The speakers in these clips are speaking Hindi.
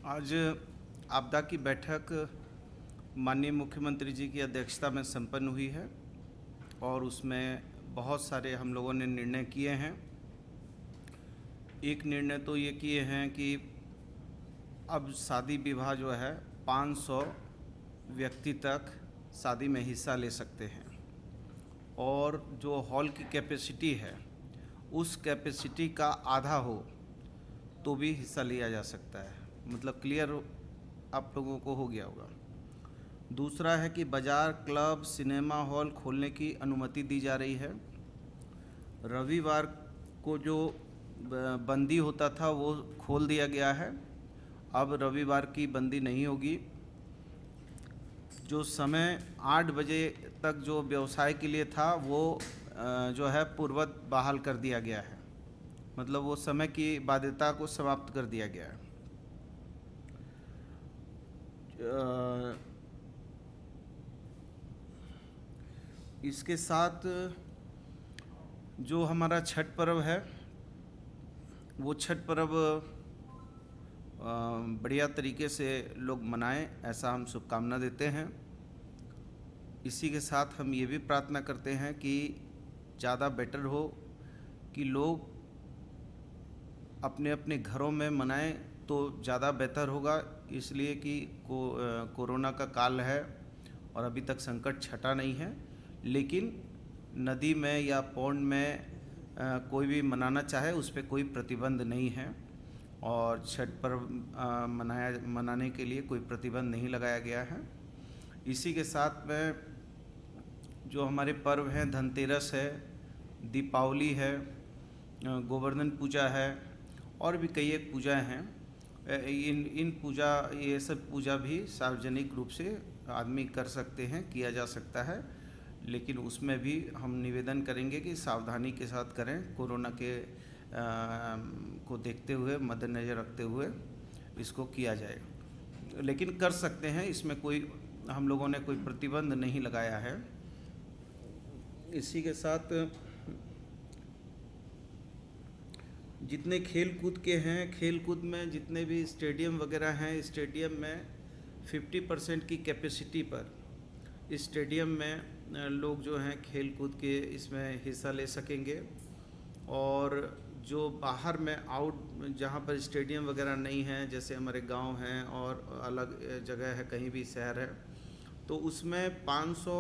आज आपदा की बैठक माननीय मुख्यमंत्री जी की अध्यक्षता में संपन्न हुई है और उसमें बहुत सारे हम लोगों ने निर्णय किए हैं। एक निर्णय तो ये किए हैं कि अब शादी विवाह जो है 500 व्यक्ति तक शादी में हिस्सा ले सकते हैं और जो हॉल की कैपेसिटी है उस कैपेसिटी का आधा हो तो भी हिस्सा लिया जा सकता है। मतलब क्लियर आप लोगों को हो गया होगा। दूसरा है कि बाज़ार, क्लब, सिनेमा हॉल खोलने की अनुमति दी जा रही है। रविवार को जो बंदी होता था वो खोल दिया गया है, अब रविवार की बंदी नहीं होगी। जो समय 8 बजे तक जो व्यवसाय के लिए था वो जो है पूर्ववत बहाल कर दिया गया है। मतलब वो समय की बाध्यता को समाप्त कर दिया गया है। इसके साथ जो हमारा छठ पर्व है वो छठ पर्व बढ़िया तरीके से लोग मनाएं, ऐसा हम शुभकामना देते हैं। इसी के साथ हम ये भी प्रार्थना करते हैं कि ज़्यादा बेटर हो कि लोग अपने अपने घरों में मनाएं तो ज़्यादा बेहतर होगा, इसलिए कि कोरोना का काल है और अभी तक संकट छटा नहीं है। लेकिन नदी में या पौंड में कोई भी मनाना चाहे उस पर कोई प्रतिबंध नहीं है और छठ पर्व मनाने के लिए कोई प्रतिबंध नहीं लगाया गया है। इसी के साथ में जो हमारे पर्व हैं, धनतेरस है, दीपावली है, गोवर्धन पूजा है और भी कई एक पूजाएँ हैं। ये सब पूजा भी सार्वजनिक रूप से आदमी कर सकते हैं, किया जा सकता है, लेकिन उसमें भी हम निवेदन करेंगे कि सावधानी के साथ करें। कोरोना के को देखते हुए, मद्देनज़र रखते हुए इसको किया जाए, लेकिन कर सकते हैं। इसमें कोई हम लोगों ने कोई प्रतिबंध नहीं लगाया है। इसी के साथ जितने खेल कूद के हैं, खेल कूद में जितने भी स्टेडियम वगैरह हैं, स्टेडियम में 50% की कैपेसिटी पर स्टेडियम में लोग जो हैं खेल कूद के इसमें हिस्सा ले सकेंगे। और जो बाहर में जहाँ पर स्टेडियम वगैरह नहीं है, जैसे हमारे गांव हैं और अलग जगह है, कहीं भी शहर है, तो उसमें 500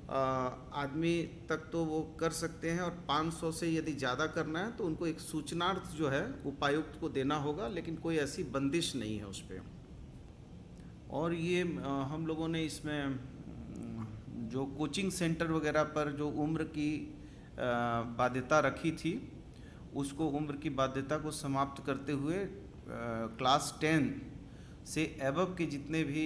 आदमी तक तो वो कर सकते हैं। और 500 से यदि ज़्यादा करना है तो उनको एक सूचनार्थ जो है उपायुक्त को देना होगा, लेकिन कोई ऐसी बंदिश नहीं है उस पर। और ये हम लोगों ने इसमें जो कोचिंग सेंटर वगैरह पर जो उम्र की बाध्यता रखी थी, उसको उम्र की बाध्यता को समाप्त करते हुए क्लास 10 से एबव के जितने भी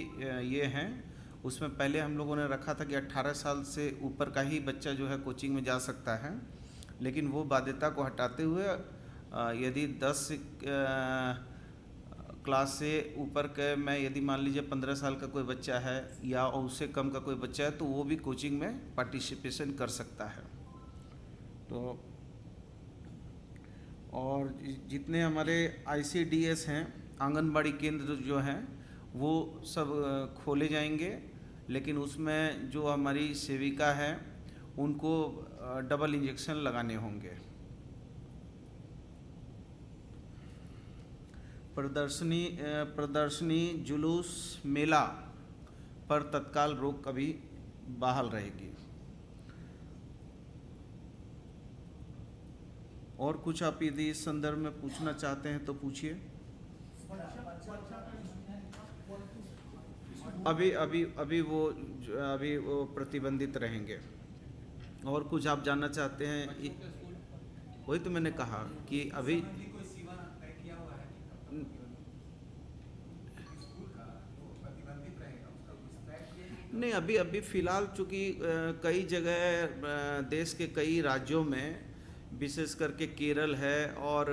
ये हैं, उसमें पहले हम लोगों ने रखा था कि 18 साल से ऊपर का ही बच्चा जो है कोचिंग में जा सकता है, लेकिन वो बाध्यता को हटाते हुए यदि 10 क्लास से ऊपर के में यदि मान लीजिए 15 साल का कोई बच्चा है या उससे कम का कोई बच्चा है तो वो भी कोचिंग में पार्टिसिपेशन कर सकता है। तो और जितने हमारे ICDS हैं, आंगनबाड़ी केंद्र जो हैं, वो सब खोले जाएंगे, लेकिन उसमें जो हमारी सेविका है उनको डबल इंजेक्शन लगाने होंगे। प्रदर्शनी, जुलूस, मेला पर तत्काल रोक अभी बहाल रहेगी। और कुछ आप यदि इस संदर्भ में पूछना चाहते हैं तो पूछिए। अभी वो प्रतिबंधित रहेंगे। और कुछ आप जानना चाहते हैं? वही तो मैंने कहा कि अभी नहीं, अभी फ़िलहाल चूँकि कई जगह देश के कई राज्यों में, विशेष करके केरल है और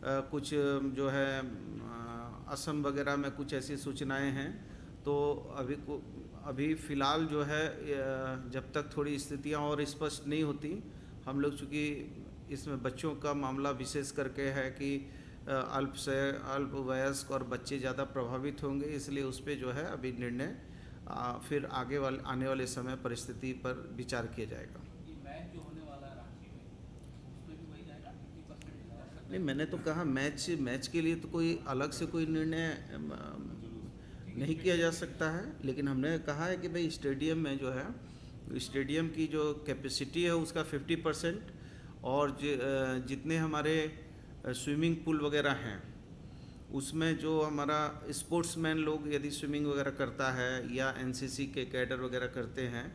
कुछ जो है असम वगैरह में कुछ ऐसी सूचनाएं हैं, तो अभी फ़िलहाल जो है जब तक थोड़ी स्थितियां और स्पष्ट नहीं होती, हम लोग चूँकि इसमें बच्चों का मामला विशेष करके है कि अल्पवयस्क और बच्चे ज़्यादा प्रभावित होंगे, इसलिए उस पर जो है अभी निर्णय फिर आने वाले समय परिस्थिति पर विचार किया जाएगा। ये मैच जो होने वाला है रांची में, उसमें भी वही जाएगा 50%? नहीं, मैंने तो कहा मैच के लिए तो कोई अलग से कोई निर्णय नहीं किया जा सकता है, लेकिन हमने कहा है कि भाई स्टेडियम में जो है, स्टेडियम की जो कैपेसिटी है उसका 50% और जितने हमारे स्विमिंग पूल वगैरह हैं उसमें जो हमारा स्पोर्ट्समैन लोग यदि स्विमिंग वगैरह करता है या एनसीसी के कैडर वगैरह करते हैं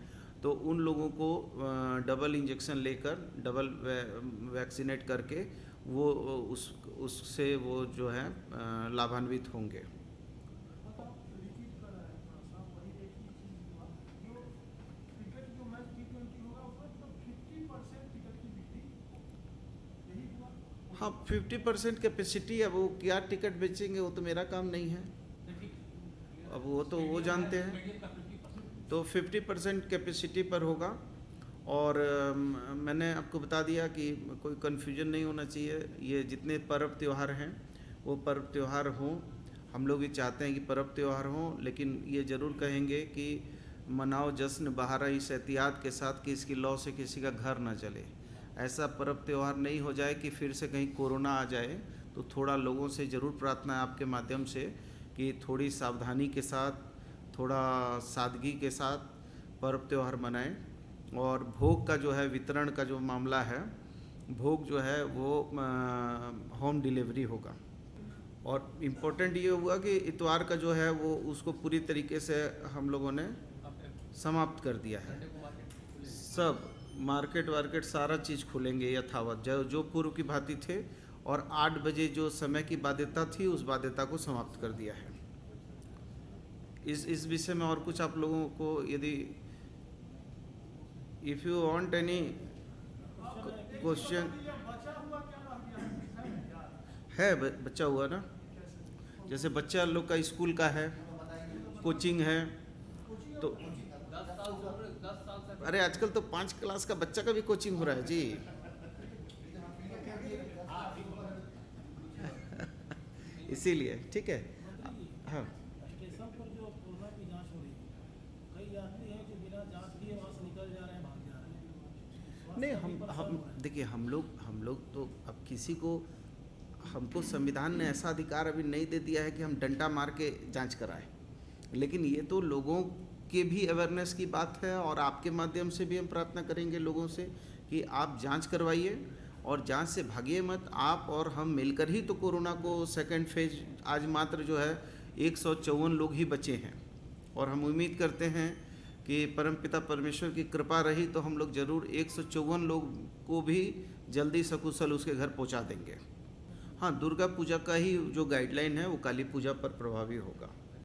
तो उन लोगों को डबल इंजेक्शन लेकर डबल वैक्सीनेट करके वो उससे वो जो है लाभान्वित होंगे। हाँ, 50% कैपेसिटी, अब वो क्या टिकट बेचेंगे वो तो मेरा काम नहीं है, अब वो तो वो जानते हैं। तो 50% कैपेसिटी पर होगा और मैंने आपको बता दिया कि कोई कन्फ्यूजन नहीं होना चाहिए। ये जितने पर्व त्यौहार हैं वो पर्व त्यौहार हों, हम लोग भी चाहते हैं कि पर्व त्यौहार हों, लेकिन ये ज़रूर कहेंगे कि मनाओ जश्न बहारा इस एहतियात के साथ कि इसकी लौ से किसी का घर ना जले। ऐसा पर्व त्यौहार नहीं हो जाए कि फिर से कहीं कोरोना आ जाए। तो थोड़ा लोगों से ज़रूर प्रार्थना है आपके माध्यम से कि थोड़ी सावधानी के साथ, थोड़ा सादगी के साथ पर्व त्यौहार मनाएं। और भोग का जो है वितरण का जो मामला है, भोग जो है वो होम डिलीवरी होगा। और इम्पोर्टेंट ये हुआ कि इतवार का जो है वो उसको पूरी तरीके से हम लोगों ने समाप्त कर दिया है। सब मार्केट सारा चीज़ खुलेंगे यथावत, जो पूर्व की भांति थे, और 8 बजे जो समय की बाध्यता थी उस बाध्यता को समाप्त कर दिया है। इस विषय में और कुछ आप लोगों को यदि if you want any question है, बच्चा हुआ ना, जैसे बच्चा लोग का स्कूल का है, कोचिंग है, तो 10 साल से अरे आजकल तो 5 क्लास का बच्चा का भी कोचिंग हो रहा है जी। इसीलिए ठीक है। हाँ, स्टेशन पर जो कोरोना की जांच हो रही है, कई यात्री हैं जो बिना जांच किए वहाँ से निकल जा रहे हैं, भाग जा रहे हैं। नहीं, हम देखिए, हम लोग तो अब किसी को, हमको संविधान ने ऐसा अधिकार अभी नहीं दे दिया है कि हम डंडा मार के जांच कराएं, लेकिन ये तो लोगों के भी अवेयरनेस की बात है और आपके माध्यम से भी हम प्रार्थना करेंगे लोगों से कि आप जांच करवाइए और जांच से भागिए मत। आप और हम मिलकर ही तो कोरोना को सेकंड फेज, आज मात्र जो है 154 लोग ही बचे हैं और हम उम्मीद करते हैं कि परमपिता परमेश्वर की कृपा रही तो हम लोग ज़रूर 154 लोग को भी जल्दी सकुशल उसके घर पहुंचा देंगे। हाँ, दुर्गा पूजा का ही जो गाइडलाइन है वो काली पूजा पर प्रभावी होगा।